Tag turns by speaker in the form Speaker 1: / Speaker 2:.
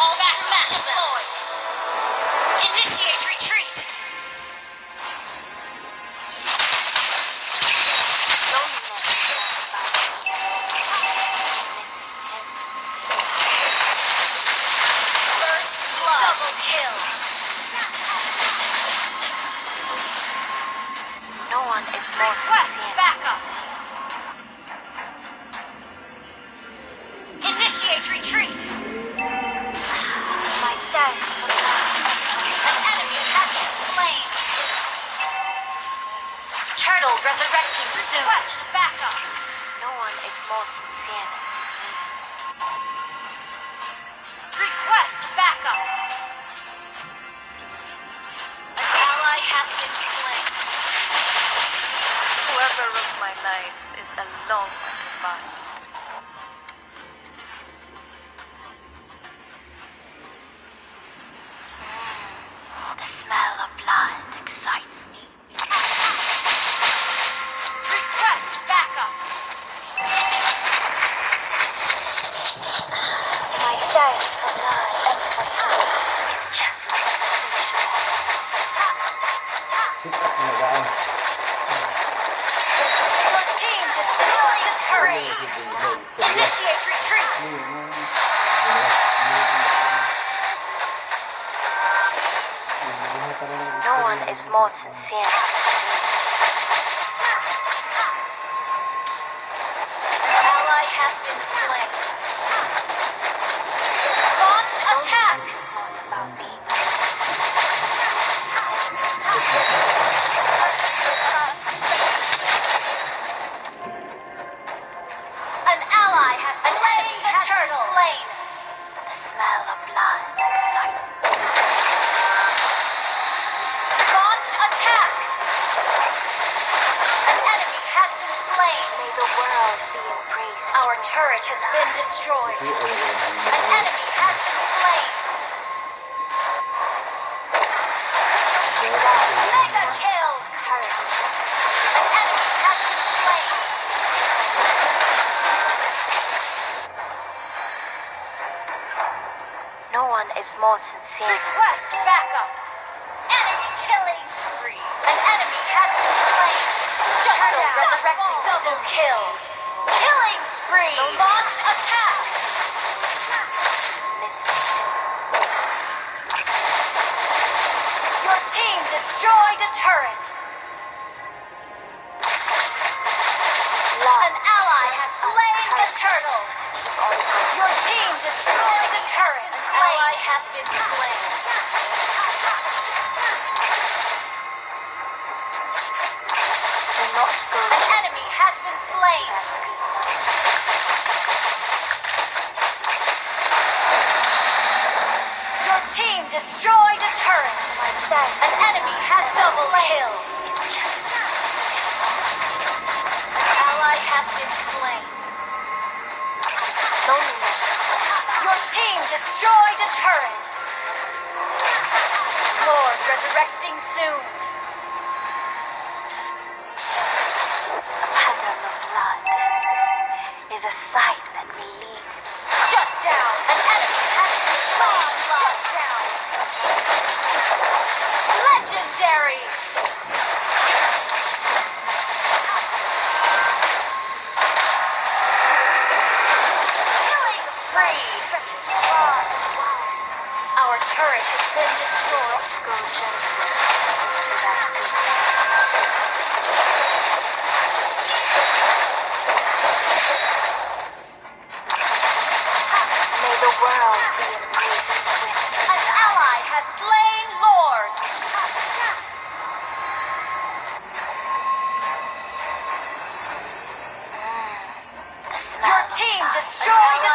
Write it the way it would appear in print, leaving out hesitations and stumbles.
Speaker 1: all match deployed. Initiate retreat. First blood. Double kill.
Speaker 2: No one is more
Speaker 1: Request
Speaker 2: sincere.
Speaker 1: backup. Initiate retreat.
Speaker 2: My thirst for love.
Speaker 1: An enemy has been slain. Turtle resurrecting soon. Request backup.
Speaker 2: No one is more sincere than Cecilia.
Speaker 1: Request backup. An ally has been slain.
Speaker 3: Whoever of my lines is alone must.
Speaker 2: The smell of blood excites me.
Speaker 1: Request backup.
Speaker 2: My thirst for blood and for power is just insatiable.
Speaker 1: Your team destroyed the turret. Initiate retreat.
Speaker 2: No one is more sincere.
Speaker 1: An ally has been slain. Launch attack.
Speaker 2: This is not about being
Speaker 1: An ally has slain the turtle.
Speaker 2: the smell of blood excites me.
Speaker 1: Launch attack. An enemy has been slain.
Speaker 2: May the world be embraced.
Speaker 1: Our turret has been destroyed. An enemy has been slain. Mega kill.
Speaker 2: Courage.
Speaker 1: An enemy has been slain.
Speaker 2: No one is more sincere.
Speaker 1: Request backup. Enemy killing spree. An enemy has been slain. Shut down. Resurrecting double kill. Killing spree. Launch attack. Your team destroyed a turret. An ally has slain the turtle. Your team destroyed a turret. An ally has been slain.
Speaker 2: Do not go
Speaker 1: An enemy has been slain. Your team destroyed a turret. An enemy has double kill. An ally has been slain. Your team destroyed a turret. Lord resurrecting soon.
Speaker 2: A pattern of blood is a sight that relieves me.
Speaker 1: Shut down. An enemy has been slain. Shut down. Legendary. Killing spree. Our turret has been destroyed.
Speaker 2: Go gently to that good. May the world be embraced with
Speaker 1: An ally has slain Lord.
Speaker 2: the smell
Speaker 1: Your
Speaker 2: of
Speaker 1: team
Speaker 2: blood.
Speaker 1: destroyed a